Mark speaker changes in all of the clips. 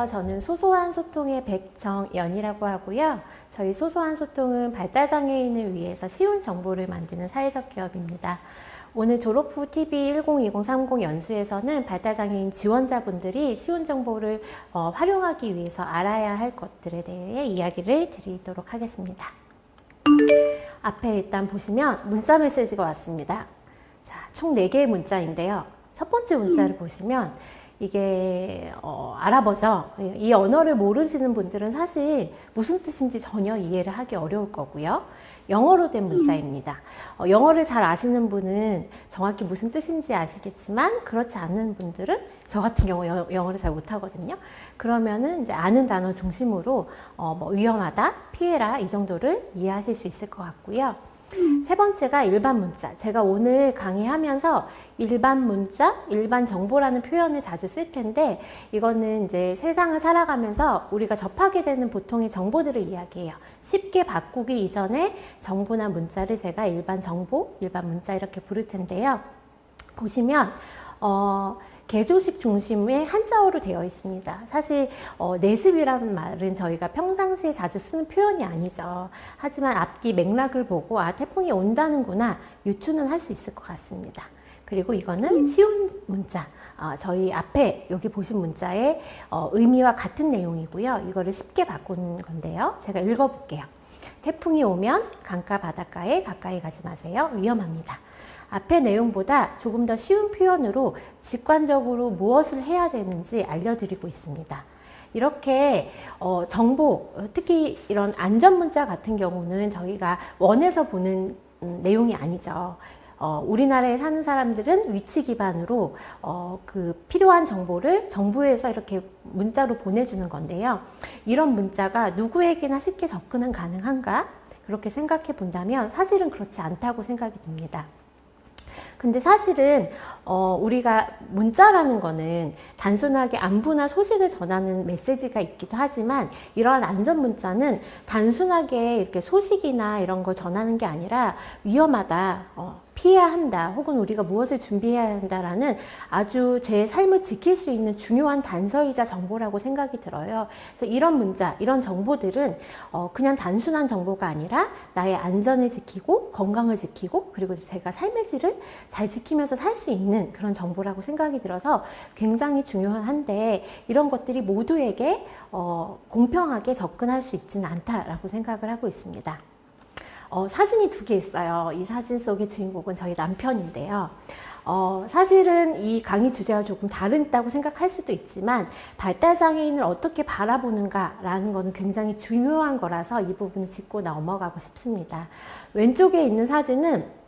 Speaker 1: 안녕하세요. 저는 소소한 소통의 백정연이라고 하고요. 저희 소소한 소통은 발달장애인을 위해서 쉬운 정보를 만드는 사회적 기업입니다. 오늘 졸업 후 TV 102030 연수에서는 발달장애인 지원자분들이 쉬운 정보를 활용하기 위해서 알아야 할 것들에 대해 이야기를 드리도록 하겠습니다. 앞에 일단 보시면 문자 메시지가 왔습니다. 자, 총 4개의 문자인데요. 첫 번째 문자를 보시면 이게 아랍어죠. 이 언어를 모르시는 분들은 사실 무슨 뜻인지 전혀 이해를 하기 어려울 거고요. 영어로 된 문자입니다. 영어를 잘 아시는 분은 정확히 무슨 뜻인지 아시겠지만 그렇지 않은 분들은 저 같은 경우 영어를 잘 못하거든요. 그러면은 이제 아는 단어 중심으로 뭐 위험하다, 피해라 이 정도를 이해하실 수 있을 것 같고요. 세 번째가 일반 문자. 제가 오늘 강의하면서 일반 문자, 일반 정보라는 표현을 자주 쓸 텐데 이거는 이제 세상을 살아가면서 우리가 접하게 되는 보통의 정보들을 이야기해요. 쉽게 바꾸기 이전에 정보나 문자를 제가 일반 정보, 일반 문자 이렇게 부를 텐데요. 보시면 개조식 중심의 한자어로 되어 있습니다. 사실 내습이라는 말은 저희가 평상시에 자주 쓰는 표현이 아니죠. 하지만 앞뒤 맥락을 보고 태풍이 온다는구나 유추는 할 수 있을 것 같습니다. 그리고 이거는 쉬운 문자, 저희 앞에 여기 보신 문자의 의미와 같은 내용이고요. 이거를 쉽게 바꾼 건데요. 제가 읽어볼게요. 태풍이 오면 강가 바닷가에 가까이 가지 마세요. 위험합니다. 앞의 내용보다 조금 더 쉬운 표현으로 직관적으로 무엇을 해야 되는지 알려드리고 있습니다. 이렇게 정보, 특히 이런 안전문자 같은 경우는 저희가 원에서 보는 내용이 아니죠. 우리나라에 사는 사람들은 위치 기반으로 그 필요한 정보를 정부에서 이렇게 문자로 보내주는 건데요. 이런 문자가 누구에게나 쉽게 접근은 가능한가? 그렇게 생각해 본다면 사실은 그렇지 않다고 생각이 듭니다. 근데 사실은 우리가 문자라는 거는 단순하게 안부나 소식을 전하는 메시지가 있기도 하지만 이러한 안전 문자는 단순하게 이렇게 소식이나 이런 걸 전하는 게 아니라 위험하다, 피해야 한다, 혹은 우리가 무엇을 준비해야 한다라는 아주 제 삶을 지킬 수 있는 중요한 단서이자 정보라고 생각이 들어요. 그래서 이런 문자, 이런 정보들은 그냥 단순한 정보가 아니라 나의 안전을 지키고 건강을 지키고 그리고 제가 삶의 질을 잘 지키면서 살 수 있는 그런 정보라고 생각이 들어서 굉장히 중요한데 이런 것들이 모두에게 공평하게 접근할 수 있지는 않다라고 생각을 하고 있습니다. 사진이 2개 있어요. 이 사진 속의 주인공은 저희 남편인데요. 사실은 이 강의 주제와 조금 다르다고 생각할 수도 있지만 발달장애인을 어떻게 바라보는가라는 것은 굉장히 중요한 거라서 이 부분을 짚고 넘어가고 싶습니다. 왼쪽에 있는 사진은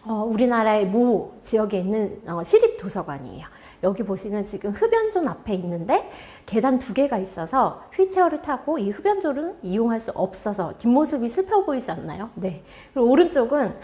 Speaker 1: 우리나라의 모 지역에 있는 시립도서관이에요. 여기 보시면 지금 흡연존 앞에 있는데 계단 2개가 있어서 휠체어를 타고 이 흡연존을 이용할 수 없어서 뒷모습이 슬퍼 보이지 않나요? 네. 그리고 오른쪽은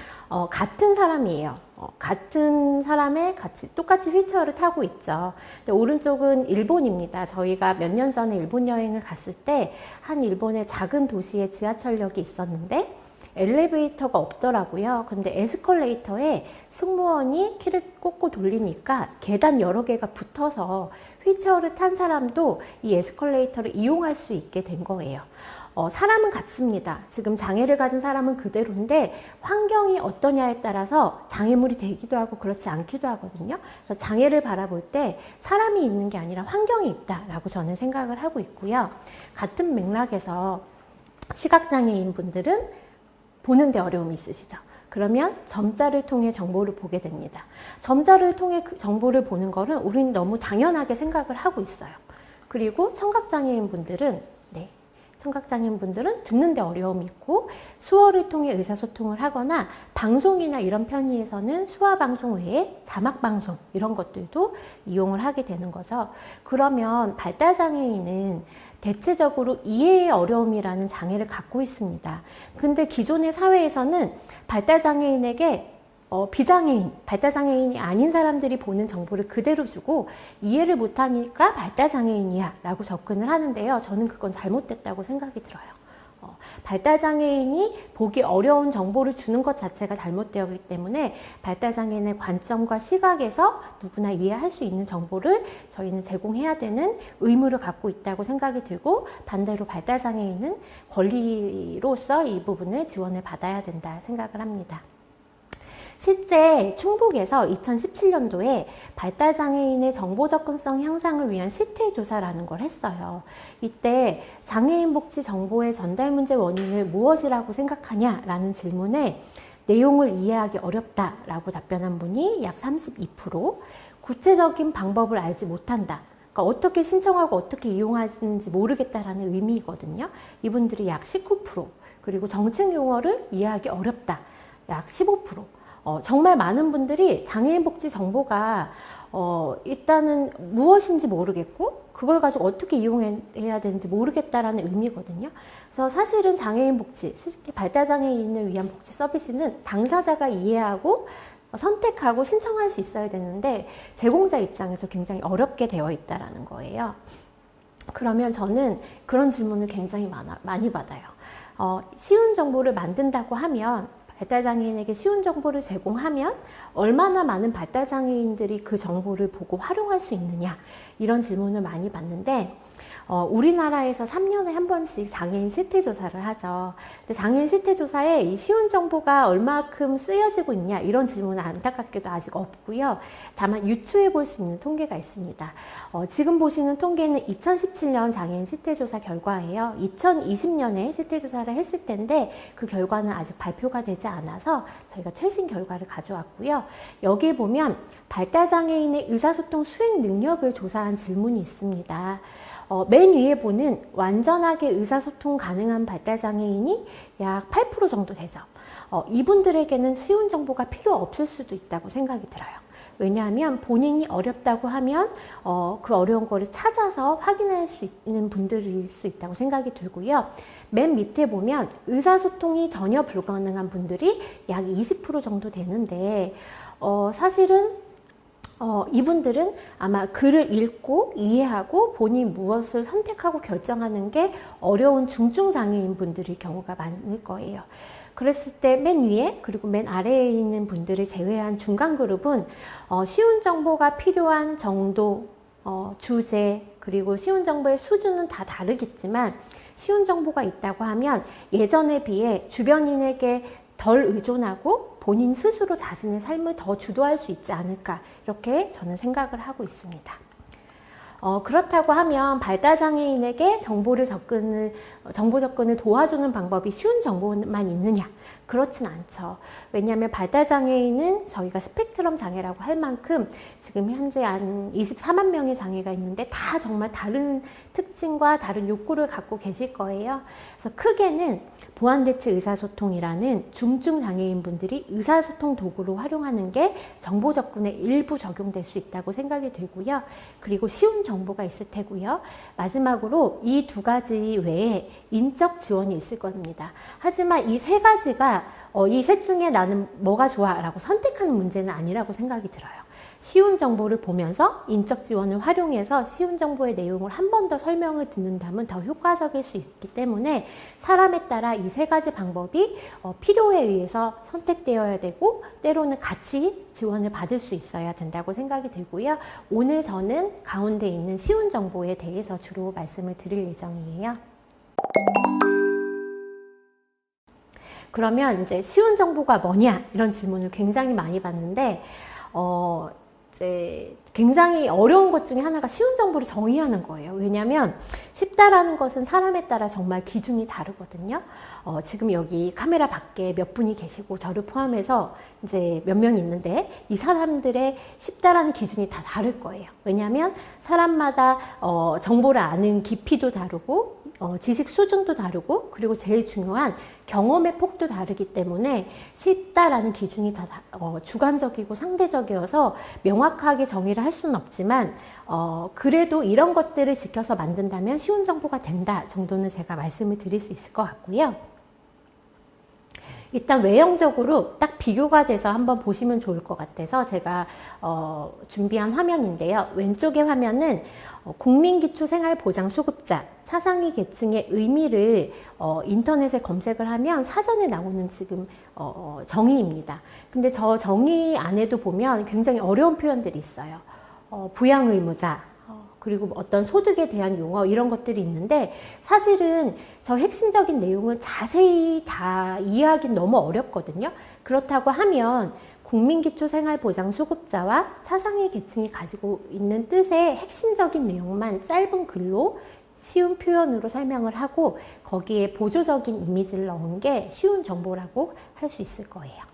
Speaker 1: 같은 사람이에요. 같은 사람의 똑같이 휠체어를 타고 있죠. 근데 오른쪽은 일본입니다. 저희가 몇 년 전에 일본 여행을 갔을 때 한 일본의 작은 도시에 지하철역이 있었는데 엘리베이터가 없더라고요. 근데 에스컬레이터에 승무원이 키를 꽂고 돌리니까 계단 여러 개가 붙어서 휠체어를 탄 사람도 이 에스컬레이터를 이용할 수 있게 된 거예요. 사람은 같습니다. 지금 장애를 가진 사람은 그대로인데 환경이 어떠냐에 따라서 장애물이 되기도 하고 그렇지 않기도 하거든요. 그래서 장애를 바라볼 때 사람이 있는 게 아니라 환경이 있다라고 저는 생각을 하고 있고요. 같은 맥락에서 시각장애인 분들은 보는데 어려움이 있으시죠? 그러면 점자를 통해 정보를 보게 됩니다. 점자를 통해 정보를 보는 거는 우리는 너무 당연하게 생각을 하고 있어요. 그리고 청각장애인 분들은 청각장애인 분들은 듣는데 어려움이 있고 수어를 통해 의사소통을 하거나 방송이나 이런 편의에서는 수화방송 외에 자막방송 이런 것들도 이용을 하게 되는 거죠. 그러면 발달장애인은 대체적으로 이해의 어려움이라는 장애를 갖고 있습니다. 근데 기존의 사회에서는 발달장애인에게 비장애인, 발달장애인이 아닌 사람들이 보는 정보를 그대로 주고 이해를 못하니까 발달장애인이야 라고 접근을 하는데요. 저는 그건 잘못됐다고 생각이 들어요. 발달장애인이 보기 어려운 정보를 주는 것 자체가 잘못되었기 때문에 발달장애인의 관점과 시각에서 누구나 이해할 수 있는 정보를 저희는 제공해야 되는 의무를 갖고 있다고 생각이 들고, 반대로 발달장애인은 권리로서 이 부분을 지원을 받아야 된다 생각을 합니다. 실제 충북에서 2017년도에 발달장애인의 정보 접근성 향상을 위한 실태조사라는 걸 했어요. 이때 장애인 복지 정보의 전달 문제 원인을 무엇이라고 생각하냐라는 질문에 내용을 이해하기 어렵다라고 답변한 분이 약 32%, 구체적인 방법을 알지 못한다, 그러니까 어떻게 신청하고 어떻게 이용하는지 모르겠다라는 의미거든요. 이분들이 약 19%, 그리고 정책 용어를 이해하기 어렵다, 약 15%. 정말 많은 분들이 장애인 복지 정보가 일단은 무엇인지 모르겠고 그걸 가지고 어떻게 이용해야 되는지 모르겠다라는 의미거든요. 그래서 사실은 장애인 복지, 발달장애인을 위한 복지 서비스는 당사자가 이해하고 선택하고 신청할 수 있어야 되는데 제공자 입장에서 굉장히 어렵게 되어 있다는 거예요. 그러면 저는 그런 질문을 굉장히 많이 받아요. 쉬운 정보를 만든다고 하면, 발달장애인에게 쉬운 정보를 제공하면 얼마나 많은 발달장애인들이 그 정보를 보고 활용할 수 있느냐, 이런 질문을 많이 받는데, 우리나라에서 3년에 한 번씩 장애인 실태조사를 하죠. 근데 장애인 실태조사에 이 쉬운 정보가 얼마큼 쓰여지고 있냐, 이런 질문은 안타깝게도 아직 없고요. 다만 유추해 볼 수 있는 통계가 있습니다. 지금 보시는 통계는 2017년 장애인 실태조사 결과예요. 2020년에 실태조사를 했을 텐데 그 결과는 아직 발표가 되지 않아서 저희가 최신 결과를 가져왔고요. 여기 보면 발달장애인의 의사소통 수행 능력을 조사한 질문이 있습니다. 맨 위에 보는 완전하게 의사소통 가능한 발달장애인이 약 8% 정도 되죠. 이분들에게는 쉬운 정보가 필요 없을 수도 있다고 생각이 들어요. 왜냐하면 본인이 어렵다고 하면 그 어려운 거를 찾아서 확인할 수 있는 분들일 수 있다고 생각이 들고요. 맨 밑에 보면 의사소통이 전혀 불가능한 분들이 약 20% 정도 되는데, 사실은 이분들은 아마 글을 읽고 이해하고 본인 무엇을 선택하고 결정하는 게 어려운 중증장애인 분들일 경우가 많을 거예요. 그랬을 때 맨 위에 그리고 맨 아래에 있는 분들을 제외한 중간 그룹은 쉬운 정보가 필요한 정도, 주제, 그리고 쉬운 정보의 수준은 다 다르겠지만 쉬운 정보가 있다고 하면 예전에 비해 주변인에게 덜 의존하고 본인 스스로 자신의 삶을 더 주도할 수 있지 않을까, 이렇게 저는 생각을 하고 있습니다. 그렇다고 하면 발달장애인에게 정보 접근을 도와주는 방법이 쉬운 정보만 있느냐? 그렇진 않죠. 왜냐하면 발달장애인은 저희가 스펙트럼 장애라고 할 만큼 지금 현재 한 24만 명의 장애가 있는데 다 정말 다른 특징과 다른 욕구를 갖고 계실 거예요. 그래서 크게는 보완대체 의사소통이라는 중증 장애인분들이 의사소통 도구로 활용하는 게 정보 접근에 일부 적용될 수 있다고 생각이 들고요. 그리고 쉬운 정보가 있을 테고요. 마지막으로 이 두 가지 외에 인적 지원이 있을 겁니다. 하지만 이 세 가지가 이 셋 중에 나는 뭐가 좋아 라고 선택하는 문제는 아니라고 생각이 들어요. 쉬운 정보를 보면서 인적 지원을 활용해서 쉬운 정보의 내용을 한 번 더 설명을 듣는다면 더 효과적일 수 있기 때문에 사람에 따라 이 세 가지 방법이 필요에 의해서 선택되어야 되고 때로는 같이 지원을 받을 수 있어야 된다고 생각이 들고요. 오늘 저는 가운데 있는 쉬운 정보에 대해서 주로 말씀을 드릴 예정이에요. 그러면 이제 쉬운 정보가 뭐냐, 이런 질문을 굉장히 많이 받는데 이제 굉장히 어려운 것 중에 하나가 쉬운 정보를 정의하는 거예요. 왜냐하면 쉽다라는 것은 사람에 따라 정말 기준이 다르거든요. 지금 여기 카메라 밖에 몇 분이 계시고 저를 포함해서 이제 몇 명이 있는데 이 사람들의 쉽다라는 기준이 다 다를 거예요. 왜냐하면 사람마다 정보를 아는 깊이도 다르고 지식 수준도 다르고 그리고 제일 중요한 경험의 폭도 다르기 때문에 쉽다라는 기준이 다 주관적이고 상대적이어서 명확하게 정의를 할 수는 없지만 그래도 이런 것들을 지켜서 만든다면 쉬운 정보가 된다 정도는 제가 말씀을 드릴 수 있을 것 같고요. 일단 외형적으로 딱 비교가 돼서 한번 보시면 좋을 것 같아서 제가 준비한 화면인데요. 왼쪽의 화면은 국민기초생활보장수급자 차상위 계층의 의미를 인터넷에 검색을 하면 사전에 나오는 지금 정의입니다. 근데 저 정의 안에도 보면 굉장히 어려운 표현들이 있어요. 부양의무자, 그리고 어떤 소득에 대한 용어 이런 것들이 있는데 사실은 저 핵심적인 내용을 자세히 다 이해하기는 너무 어렵거든요. 그렇다고 하면 국민기초생활보장수급자와 차상위 계층이 가지고 있는 뜻의 핵심적인 내용만 짧은 글로 쉬운 표현으로 설명을 하고 거기에 보조적인 이미지를 넣은 게 쉬운 정보라고 할 수 있을 거예요.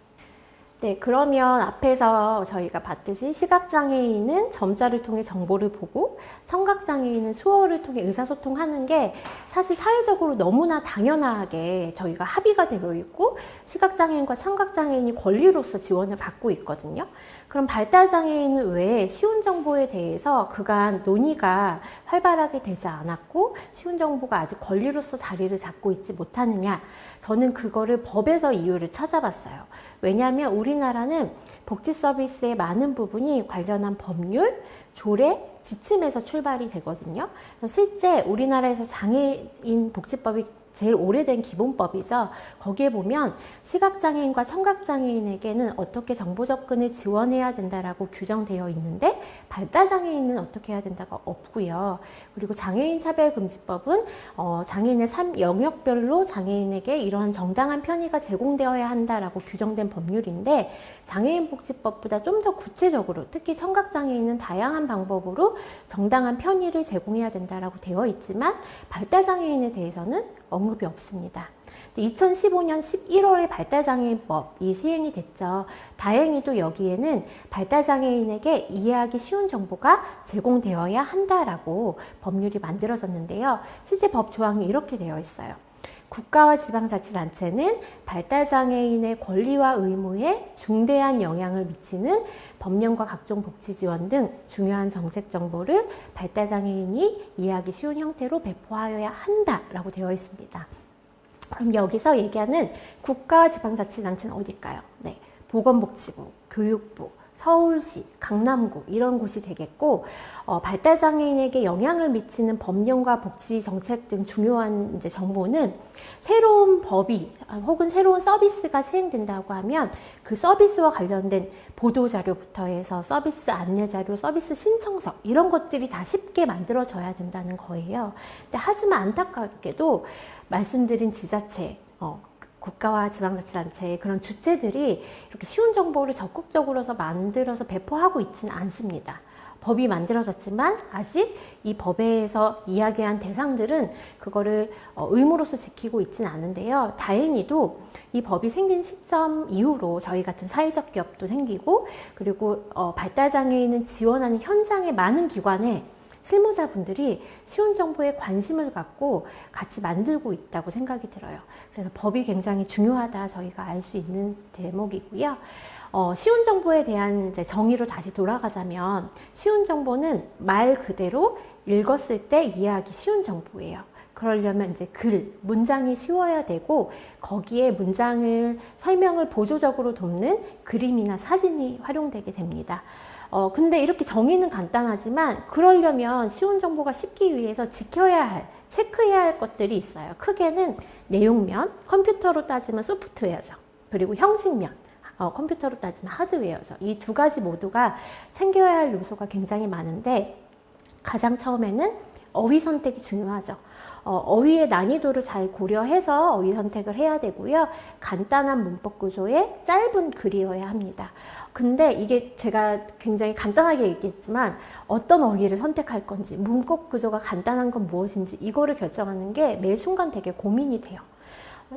Speaker 1: 네, 그러면 앞에서 저희가 봤듯이 시각장애인은 점자를 통해 정보를 보고 청각장애인은 수어를 통해 의사소통하는 게 사실 사회적으로 너무나 당연하게 저희가 합의가 되어 있고 시각장애인과 청각장애인이 권리로서 지원을 받고 있거든요. 그럼 발달장애인은 왜 쉬운 정보에 대해서 그간 논의가 활발하게 되지 않았고 쉬운 정보가 아직 권리로서 자리를 잡고 있지 못하느냐? 저는 그거를 법에서 이유를 찾아봤어요. 왜냐하면 우리나라는 복지 서비스의 많은 부분이 관련한 법률, 조례, 지침에서 출발이 되거든요. 실제 우리나라에서 장애인 복지법이 제일 오래된 기본법이죠. 거기에 보면 시각장애인과 청각장애인에게는 어떻게 정보 접근을 지원해야 된다라고 규정되어 있는데 발달장애인은 어떻게 해야 된다가 없고요. 그리고 장애인차별금지법은 장애인의 영역별로 장애인에게 이러한 정당한 편의가 제공되어야 한다라고 규정된 법률인데 장애인복지법보다 좀 더 구체적으로 특히 청각장애인은 다양한 방법으로 정당한 편의를 제공해야 된다라고 되어 있지만 발달장애인에 대해서는 언급이 없습니다. 2015년 11월에 발달장애인법이 시행이 됐죠. 다행히도 여기에는 발달장애인에게 이해하기 쉬운 정보가 제공되어야 한다라고 법률이 만들어졌는데요. 실제 법 조항이 이렇게 되어 있어요. 국가와 지방자치단체는 발달장애인의 권리와 의무에 중대한 영향을 미치는 법령과 각종 복지지원 등 중요한 정책 정보를 발달장애인이 이해하기 쉬운 형태로 배포하여야 한다라고 되어 있습니다. 그럼 여기서 얘기하는 국가와 지방자치단체는 어딜까요? 네, 보건복지부, 교육부, 서울시, 강남구 이런 곳이 되겠고 발달장애인에게 영향을 미치는 법령과 복지 정책 등 중요한 이제 정보는 새로운 법이 혹은 새로운 서비스가 시행된다고 하면 그 서비스와 관련된 보도자료부터 해서 서비스 안내자료, 서비스 신청서 이런 것들이 다 쉽게 만들어져야 된다는 거예요. 근데 하지만 안타깝게도 말씀드린 지자체, 국가와 지방자치단체의 그런 주체들이 이렇게 쉬운 정보를 적극적으로 만들어서 배포하고 있지는 않습니다. 법이 만들어졌지만 아직 이 법에서 이야기한 대상들은 그거를 의무로서 지키고 있지는 않은데요. 다행히도 이 법이 생긴 시점 이후로 저희 같은 사회적 기업도 생기고 그리고 발달장애인을 지원하는 현장의 많은 기관에 실무자분들이 쉬운 정보에 관심을 갖고 같이 만들고 있다고 생각이 들어요. 그래서 법이 굉장히 중요하다 저희가 알 수 있는 대목이고요. 쉬운 정보에 대한 이제 정의로 다시 돌아가자면 쉬운 정보는 말 그대로 읽었을 때 이해하기 쉬운 정보예요. 그러려면 이제 문장이 쉬워야 되고 거기에 문장을 설명을 보조적으로 돕는 그림이나 사진이 활용되게 됩니다. 근데 이렇게 정의는 간단하지만 그러려면 쉬운 정보가 쉽기 위해서 체크해야 할 것들이 있어요. 크게는 내용면, 컴퓨터로 따지면 소프트웨어죠. 그리고 형식면, 컴퓨터로 따지면 하드웨어죠. 이 두 가지 모두가 챙겨야 할 요소가 굉장히 많은데 가장 처음에는 어휘 선택이 중요하죠. 어휘의 난이도를 잘 고려해서 어휘 선택을 해야 되고요. 간단한 문법 구조의 짧은 글이어야 합니다. 근데 이게 제가 굉장히 간단하게 얘기했지만 어떤 어휘를 선택할 건지 문법 구조가 간단한 건 무엇인지 이거를 결정하는 게 매 순간 되게 고민이 돼요.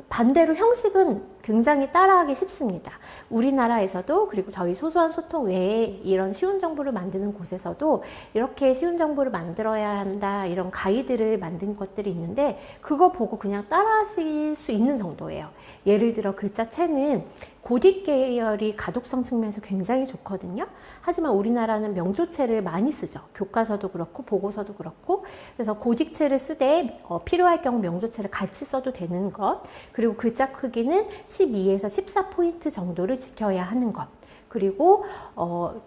Speaker 1: 반대로 형식은 굉장히 따라하기 쉽습니다. 우리나라에서도 그리고 저희 소소한 소통 외에 이런 쉬운 정보를 만드는 곳에서도 이렇게 쉬운 정보를 만들어야 한다 이런 가이드를 만든 것들이 있는데 그거 보고 그냥 따라하실 수 있는 정도예요. 예를 들어 글자체는 고딕 계열이 가독성 측면에서 굉장히 좋거든요. 하지만 우리나라는 명조체를 많이 쓰죠. 교과서도 그렇고 보고서도 그렇고. 그래서 고딕체를 쓰되 필요할 경우 명조체를 같이 써도 되는 것, 그리고 글자 크기는 12에서 14포인트 정도를 지켜야 하는 것, 그리고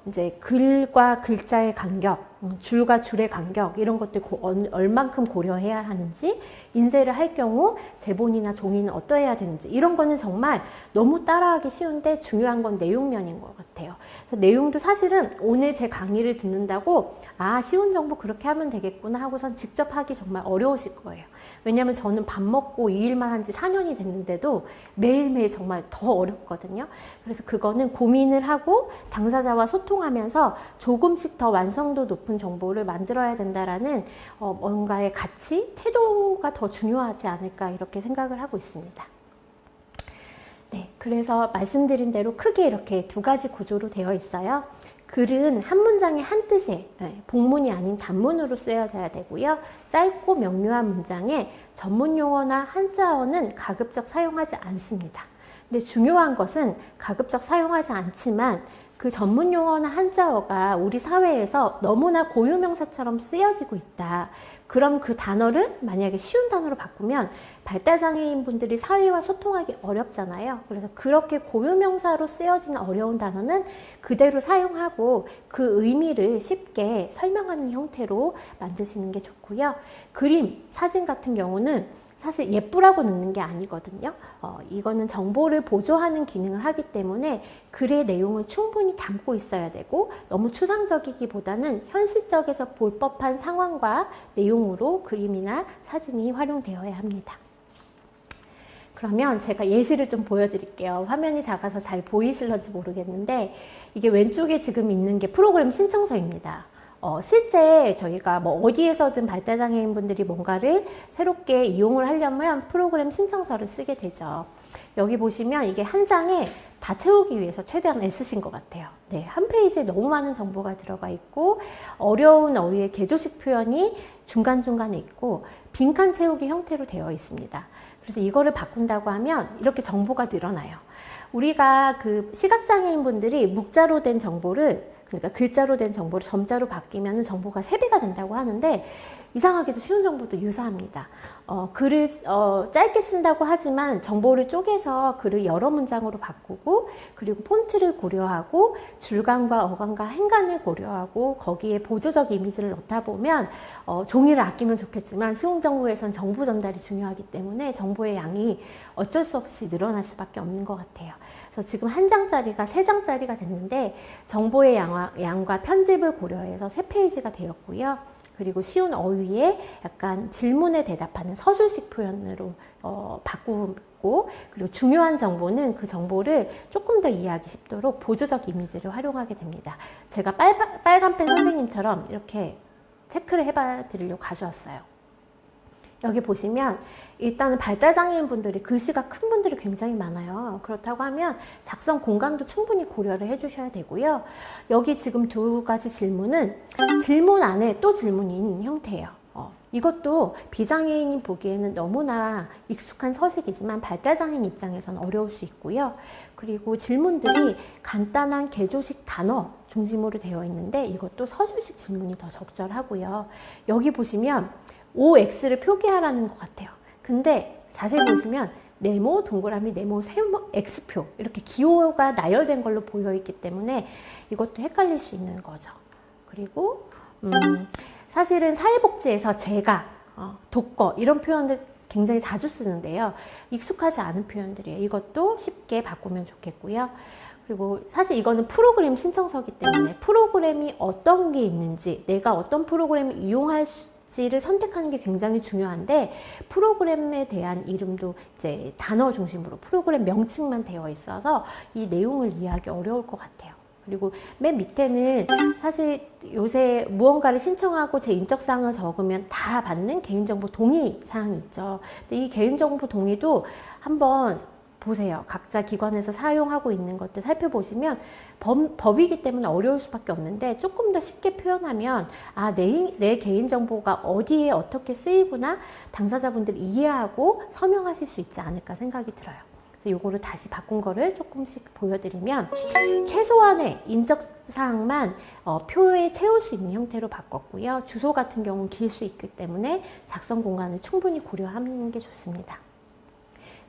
Speaker 1: 이제 글과 글자의 간격, 줄과 줄의 간격, 이런 것들 얼만큼 고려해야 하는지, 인쇄를 할 경우 제본이나 종이는 어떠해야 되는지, 이런 거는 정말 너무 따라하기 쉬운데 중요한 건 내용면인 것 같아요. 그래서 내용도 사실은 오늘 제 강의를 듣는다고 쉬운 정보 그렇게 하면 되겠구나 하고선 직접 하기 정말 어려우실 거예요. 왜냐하면 저는 밥 먹고 이 일만 한 지 4년이 됐는데도 매일매일 정말 더 어렵거든요. 그래서 그거는 고민을 하고 당사자와 소통하면서 조금씩 더 완성도 높은 정보를 만들어야 된다라는 뭔가의 가치, 태도가 더 중요하지 않을까 이렇게 생각을 하고 있습니다. 네, 그래서 말씀드린 대로 크게 이렇게 두 가지 구조로 되어 있어요. 글은 한 문장의 한 뜻에 복문이 아닌 단문으로 쓰여져야 되고요. 짧고 명료한 문장에 전문 용어나 한자어는 가급적 사용하지 않습니다. 근데 중요한 것은 가급적 사용하지 않지만 그 전문 용어나 한자어가 우리 사회에서 너무나 고유명사처럼 쓰여지고 있다. 그럼 그 단어를 만약에 쉬운 단어로 바꾸면 발달장애인 분들이 사회와 소통하기 어렵잖아요. 그래서 그렇게 고유명사로 쓰여지는 어려운 단어는 그대로 사용하고 그 의미를 쉽게 설명하는 형태로 만드시는 게 좋고요. 그림, 사진 같은 경우는 사실 예쁘라고 넣는 게 아니거든요. 이거는 정보를 보조하는 기능을 하기 때문에 글의 내용을 충분히 담고 있어야 되고, 너무 추상적이기보다는 현실적에서 볼 법한 상황과 내용으로 그림이나 사진이 활용되어야 합니다. 그러면 제가 예시를 좀 보여드릴게요. 화면이 작아서 잘 보이실런지 모르겠는데, 이게 왼쪽에 지금 있는 게 프로그램 신청서입니다. 실제 저희가 뭐 어디에서든 발달장애인 분들이 뭔가를 새롭게 이용을 하려면 프로그램 신청서를 쓰게 되죠. 여기 보시면 이게 한 장에 다 채우기 위해서 최대한 애쓰신 것 같아요. 네, 한 페이지에 너무 많은 정보가 들어가 있고, 어려운 어휘의 개조식 표현이 중간중간에 있고, 빈칸 채우기 형태로 되어 있습니다. 그래서 이거를 바꾼다고 하면 이렇게 정보가 늘어나요. 우리가 그 시각장애인 분들이 묵자로 된 정보를, 그러니까 글자로 된 정보를 점자로 바뀌면 정보가 3배가 된다고 하는데, 이상하게도 쉬운 정보도 유사합니다. 글을 짧게 쓴다고 하지만 정보를 쪼개서 글을 여러 문장으로 바꾸고, 그리고 폰트를 고려하고 줄간과 어간과 행간을 고려하고 거기에 보조적 이미지를 넣다 보면 종이를 아끼면 좋겠지만 쉬운 정보에선 정보 전달이 중요하기 때문에 정보의 양이 어쩔 수 없이 늘어날 수밖에 없는 것 같아요. 그래서 지금 한 장짜리가 3장짜리가 됐는데 정보의 양과 편집을 고려해서 3페이지가 되었고요. 그리고 쉬운 어휘에 약간 질문에 대답하는 서술식 표현으로 바꾸고, 그리고 중요한 정보는 그 정보를 조금 더 이해하기 쉽도록 보조적 이미지를 활용하게 됩니다. 제가 빨간펜 선생님처럼 이렇게 체크를 해봐 드리려고 가져왔어요. 여기 보시면 일단은 발달장애인 분들이 글씨가 큰 분들이 굉장히 많아요. 그렇다고 하면 작성 공간도 충분히 고려를 해주셔야 되고요. 여기 지금 두 가지 질문은 질문 안에 또 질문이 있는 형태예요. 이것도 비장애인이 보기에는 너무나 익숙한 서식이지만 발달장애인 입장에서는 어려울 수 있고요. 그리고 질문들이 간단한 개조식 단어 중심으로 되어 있는데 이것도 서술식 질문이 더 적절하고요. 여기 보시면 OX를 표기하라는 것 같아요. 근데 자세히 보시면 네모, 동그라미, 네모, 세모, X표 이렇게 기호가 나열된 걸로 보여 있기 때문에 이것도 헷갈릴 수 있는 거죠. 그리고 사실은 사회복지에서 제가, 독거 이런 표현들 굉장히 자주 쓰는데요. 익숙하지 않은 표현들이에요. 이것도 쉽게 바꾸면 좋겠고요. 그리고 사실 이거는 프로그램 신청서이기 때문에 프로그램이 어떤 게 있는지, 내가 어떤 프로그램을 이용할 지를 선택하는 게 굉장히 중요한데, 프로그램에 대한 이름도 이제 단어 중심으로 프로그램 명칭만 되어 있어서 이 내용을 이해하기 어려울 것 같아요. 그리고 맨 밑에는 사실 요새 무언가를 신청하고 제 인적사항을 적으면 다 받는 개인정보 동의 사항이 있죠. 근데 이 개인정보 동의도 한번 보세요. 각자 기관에서 사용하고 있는 것들 살펴보시면 법이기 때문에 어려울 수밖에 없는데, 조금 더 쉽게 표현하면 내 개인정보가 어디에 어떻게 쓰이구나 당사자분들이 이해하고 서명하실 수 있지 않을까 생각이 들어요. 요거를 다시 바꾼 거를 조금씩 보여드리면 최소한의 인적사항만 표에 채울 수 있는 형태로 바꿨고요. 주소 같은 경우는 길 수 있기 때문에 작성 공간을 충분히 고려하는 게 좋습니다.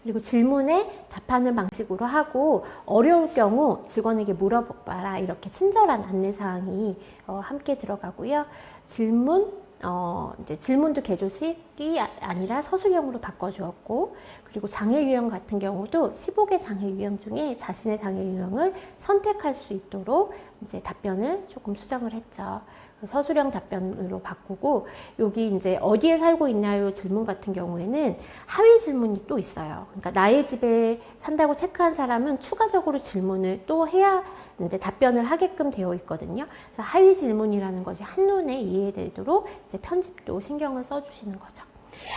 Speaker 1: 그리고 질문에 답하는 방식으로 하고 어려울 경우 직원에게 물어봐라 이렇게 친절한 안내사항이 함께 들어가고요. 이제 질문도 개조식이 아니라 서술형으로 바꿔주었고, 그리고 장애 유형 같은 경우도 15개 장애 유형 중에 자신의 장애 유형을 선택할 수 있도록 이제 답변을 조금 수정을 했죠. 서술형 답변으로 바꾸고, 여기 이제 어디에 살고 있나요 질문 같은 경우에는 하위 질문이 또 있어요. 그러니까 나의 집에 산다고 체크한 사람은 추가적으로 질문을 또 해야 이제 답변을 하게끔 되어 있거든요. 그래서 하위 질문이라는 것이 한눈에 이해되도록 이제 편집도 신경을 써주시는 거죠.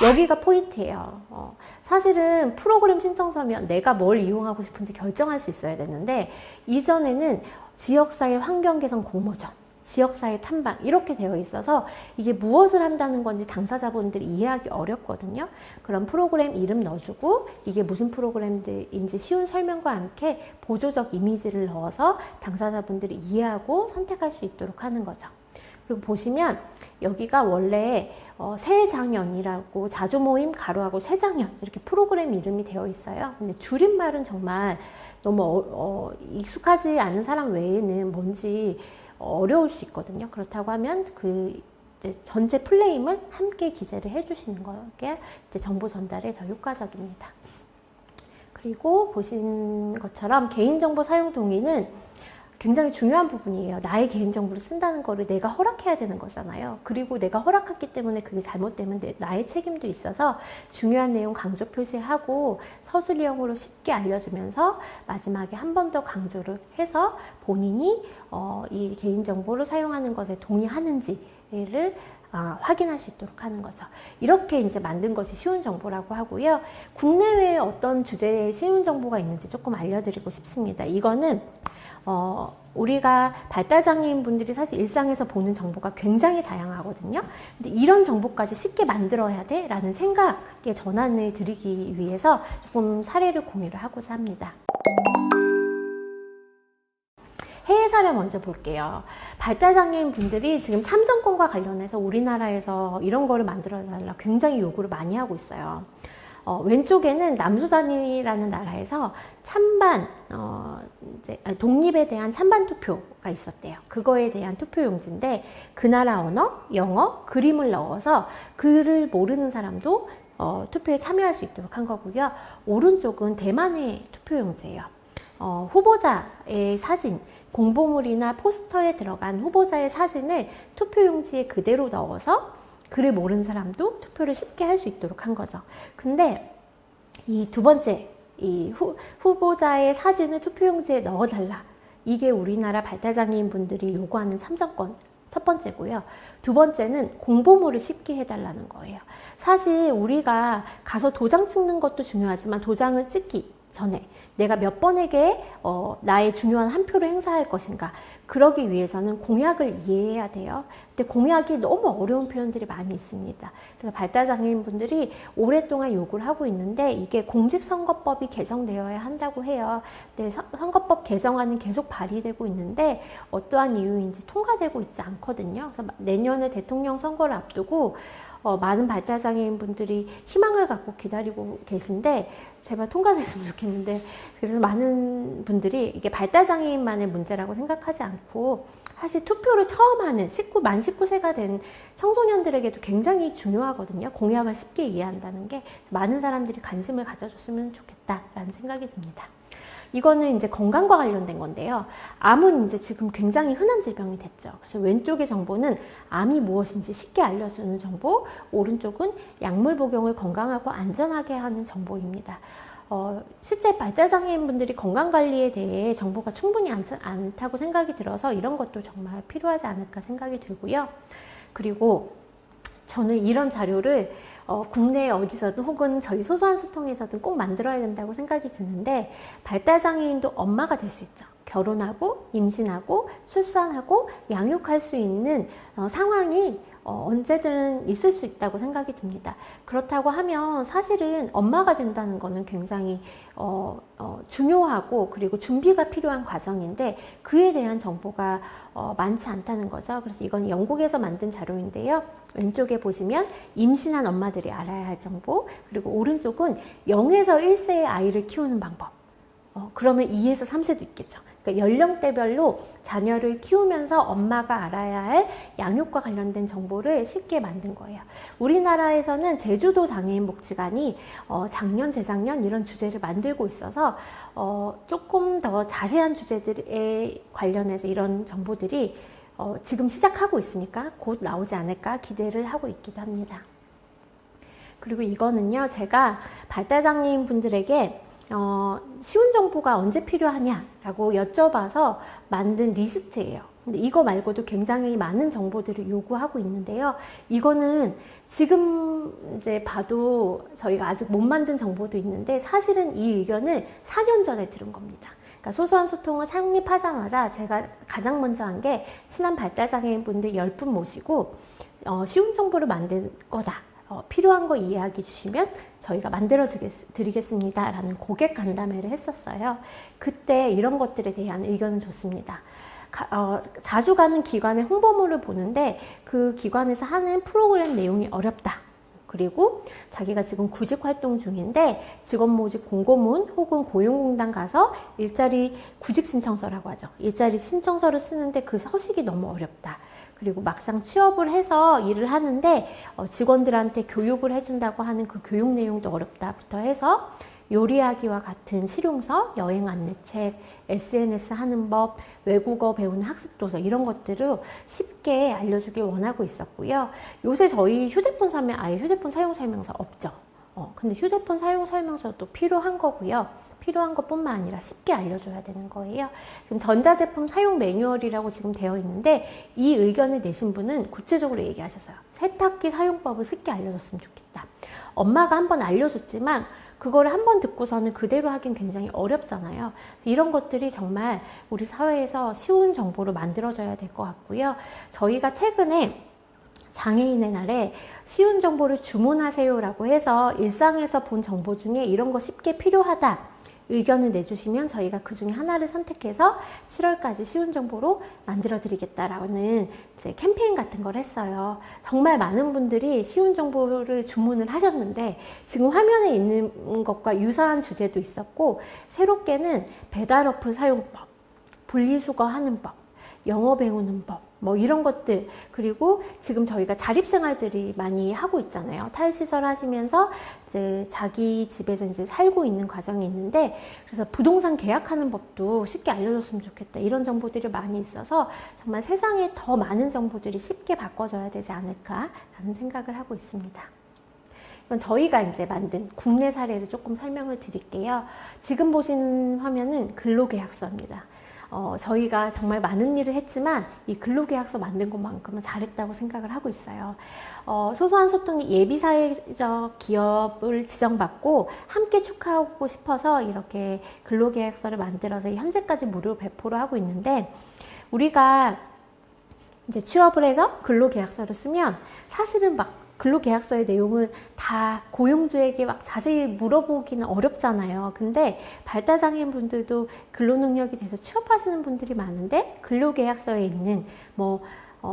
Speaker 1: 여기가 포인트예요. 사실은 프로그램 신청서면 내가 뭘 이용하고 싶은지 결정할 수 있어야 되는데, 이전에는 지역사회 환경 개선 공모전, 지역사회 탐방 이렇게 되어 있어서 이게 무엇을 한다는 건지 당사자분들이 이해하기 어렵거든요. 그런 프로그램 이름 넣어주고 이게 무슨 프로그램인지 쉬운 설명과 함께 보조적 이미지를 넣어서 당사자분들이 이해하고 선택할 수 있도록 하는 거죠. 그리고 보시면 여기가 원래 새장연이라고 자조모임 가로하고 새장연 이렇게 프로그램 이름이 되어 있어요. 근데 줄임말은 정말 너무 익숙하지 않은 사람 외에는 뭔지 어려울 수 있거든요. 그렇다고 하면 그 이제 전체 플레임을 함께 기재를 해주시는 게 이제 정보 전달에 더 효과적입니다. 그리고 보신 것처럼 개인정보 사용 동의는 굉장히 중요한 부분이에요. 나의 개인정보를 쓴다는 거를 내가 허락해야 되는 거잖아요. 그리고 내가 허락했기 때문에 그게 잘못되면 나의 책임도 있어서 중요한 내용 강조 표시하고 서술형으로 쉽게 알려주면서 마지막에 한 번 더 강조를 해서 본인이 이 개인정보를 사용하는 것에 동의하는지를 확인할 수 있도록 하는 거죠. 이렇게 이제 만든 것이 쉬운 정보라고 하고요. 국내외에 어떤 주제에 쉬운 정보가 있는지 조금 알려드리고 싶습니다. 이거는 우리가 발달장애인 분들이 사실 일상에서 보는 정보가 굉장히 다양하거든요. 근데 이런 정보까지 쉽게 만들어야 돼? 라는 생각의 전환을 드리기 위해서 조금 사례를 공유를 하고자 합니다. 해외 사례 먼저 볼게요. 발달장애인 분들이 지금 참정권과 관련해서 우리나라에서 이런 거를 만들어 달라 굉장히 요구를 많이 하고 있어요. 왼쪽에는 남수단이라는 나라에서 찬반, 독립에 대한 찬반 투표가 있었대요. 그거에 대한 투표 용지인데 그 나라 언어, 영어, 그림을 넣어서 글을 모르는 사람도 투표에 참여할 수 있도록 한 거고요. 오른쪽은 대만의 투표 용지예요. 후보자의 사진, 공보물이나 포스터에 들어간 후보자의 사진을 투표 용지에 그대로 넣어서 글을 모르는 사람도 투표를 쉽게 할 수 있도록 한 거죠. 근데 이 두 번째, 이 후보자의 사진을 투표용지에 넣어달라. 이게 우리나라 발달장애인 분들이 요구하는 참정권 첫 번째고요. 두 번째는 공보물을 쉽게 해달라는 거예요. 사실 우리가 가서 도장 찍는 것도 중요하지만 도장을 찍기 전에 내가 몇 번에게 나의 중요한 한 표를 행사할 것인가, 그러기 위해서는 공약을 이해해야 돼요. 근데 공약이 너무 어려운 표현들이 많이 있습니다. 그래서 발달장애인 분들이 오랫동안 요구를 하고 있는데 이게 공직선거법이 개정되어야 한다고 해요. 근데 선거법 개정안은 계속 발의되고 있는데 어떠한 이유인지 통과되고 있지 않거든요. 그래서 내년에 대통령 선거를 앞두고 많은 발달장애인 분들이 희망을 갖고 기다리고 계신데 제발 통과됐으면 좋겠는데, 그래서 많은 분들이 이게 발달장애인만의 문제라고 생각하지 않고 사실 투표를 처음 하는 만 19세가 된 청소년들에게도 굉장히 중요하거든요. 공약을 쉽게 이해한다는 게. 많은 사람들이 관심을 가져줬으면 좋겠다라는 생각이 듭니다. 이거는 이제 건강과 관련된 건데요. 암은 이제 지금 굉장히 흔한 질병이 됐죠. 그래서 왼쪽의 정보는 암이 무엇인지 쉽게 알려주는 정보, 오른쪽은 약물 복용을 건강하고 안전하게 하는 정보입니다. 실제 발달장애인 분들이 건강관리에 대해 정보가 충분히 않다고 생각이 들어서 이런 것도 정말 필요하지 않을까 생각이 들고요. 그리고 저는 이런 자료를 국내 어디서든 혹은 저희 소소한 소통에서든 꼭 만들어야 된다고 생각이 드는데, 발달장애인도 엄마가 될 수 있죠. 결혼하고 임신하고 출산하고 양육할 수 있는 상황이 언제든 있을 수 있다고 생각이 듭니다. 그렇다고 하면 사실은 엄마가 된다는 거는 굉장히 중요하고 그리고 준비가 필요한 과정인데 그에 대한 정보가 많지 않다는 거죠. 그래서 이건 영국에서 만든 자료인데요. 왼쪽에 보시면 임신한 엄마들이 알아야 할 정보, 그리고 오른쪽은 0에서 1세의 아이를 키우는 방법. 그러면 2에서 3세도 있겠죠. 그러니까 연령대별로 자녀를 키우면서 엄마가 알아야 할 양육과 관련된 정보를 쉽게 만든 거예요. 우리나라에서는 제주도 장애인 복지관이 작년, 재작년 이런 주제를 만들고 있어서 조금 더 자세한 주제들에 관련해서 이런 정보들이 지금 시작하고 있으니까 곧 나오지 않을까 기대를 하고 있기도 합니다. 그리고 이거는요, 제가 발달장애인 분들에게 쉬운 정보가 언제 필요하냐라고 여쭤봐서 만든 리스트예요. 근데 이거 말고도 굉장히 많은 정보들을 요구하고 있는데요. 이거는 지금 이제 봐도 저희가 아직 못 만든 정보도 있는데 사실은 이 의견을 4년 전에 들은 겁니다. 그러니까 소소한 소통을 창립하자마자 제가 가장 먼저 한 게 친한 발달장애인 분들 10분 모시고 쉬운 정보를 만들 거다. 필요한 거 이야기 주시면 저희가 만들어 드리겠습니다 라는 고객 간담회를 했었어요. 그때 이런 것들에 대한 의견은 좋습니다. 자주 가는 기관의 홍보물을 보는데 그 기관에서 하는 프로그램 내용이 어렵다. 그리고 자기가 지금 구직 활동 중인데 직업모집 공고문 혹은 고용공단 가서 일자리 구직 신청서라고 하죠. 일자리 신청서를 쓰는데 그 서식이 너무 어렵다. 그리고 막상 취업을 해서 일을 하는데 직원들한테 교육을 해준다고 하는 그 교육 내용도 어렵다부터 해서 요리하기와 같은 실용서, 여행 안내책, SNS 하는 법, 외국어 배우는 학습도서 이런 것들을 쉽게 알려주길 원하고 있었고요. 요새 저희 휴대폰 사면 아예 휴대폰 사용 설명서 없죠. 근데 휴대폰 사용 설명서도 필요한 거고요. 필요한 것뿐만 아니라 쉽게 알려줘야 되는 거예요. 지금 전자제품 사용 매뉴얼이라고 지금 되어 있는데 이 의견을 내신 분은 구체적으로 얘기하셨어요. 세탁기 사용법을 쉽게 알려줬으면 좋겠다. 엄마가 한번 알려줬지만 그거를 한번 듣고서는 그대로 하긴 굉장히 어렵잖아요. 이런 것들이 정말 우리 사회에서 쉬운 정보로 만들어져야 될 것 같고요. 저희가 최근에 장애인의 날에 쉬운 정보를 주문하세요라고 해서 일상에서 본 정보 중에 이런 거 쉽게 필요하다. 의견을 내주시면 저희가 그 중에 하나를 선택해서 7월까지 쉬운 정보로 만들어 드리겠다라는 이제 캠페인 같은 걸 했어요. 정말 많은 분들이 쉬운 정보를 주문을 하셨는데 지금 화면에 있는 것과 유사한 주제도 있었고 새롭게는 배달 어플 사용법, 분리수거 하는 법, 영어 배우는 법, 뭐 이런 것들, 그리고 지금 저희가 자립생활들이 많이 하고 있잖아요. 탈시설 하시면서 이제 자기 집에서 이제 살고 있는 과정이 있는데 그래서 부동산 계약하는 법도 쉽게 알려줬으면 좋겠다. 이런 정보들이 많이 있어서 정말 세상에 더 많은 정보들이 쉽게 바꿔져야 되지 않을까라는 생각을 하고 있습니다. 이건 저희가 이제 만든 국내 사례를 조금 설명을 드릴게요. 지금 보시는 화면은 근로계약서입니다. 저희가 정말 많은 일을 했지만 이 근로계약서 만든 것만큼은 잘했다고 생각을 하고 있어요. 소소한 소통이 예비사회적 기업을 지정받고 함께 축하하고 싶어서 이렇게 근로계약서를 만들어서 현재까지 무료 배포를 하고 있는데 우리가 이제 취업을 해서 근로계약서를 쓰면 사실은 막 근로계약서의 내용을 다 고용주에게 막 자세히 물어보기는 어렵잖아요. 근데 발달장애인 분들도 근로능력이 돼서 취업하시는 분들이 많은데 근로계약서에 있는 뭐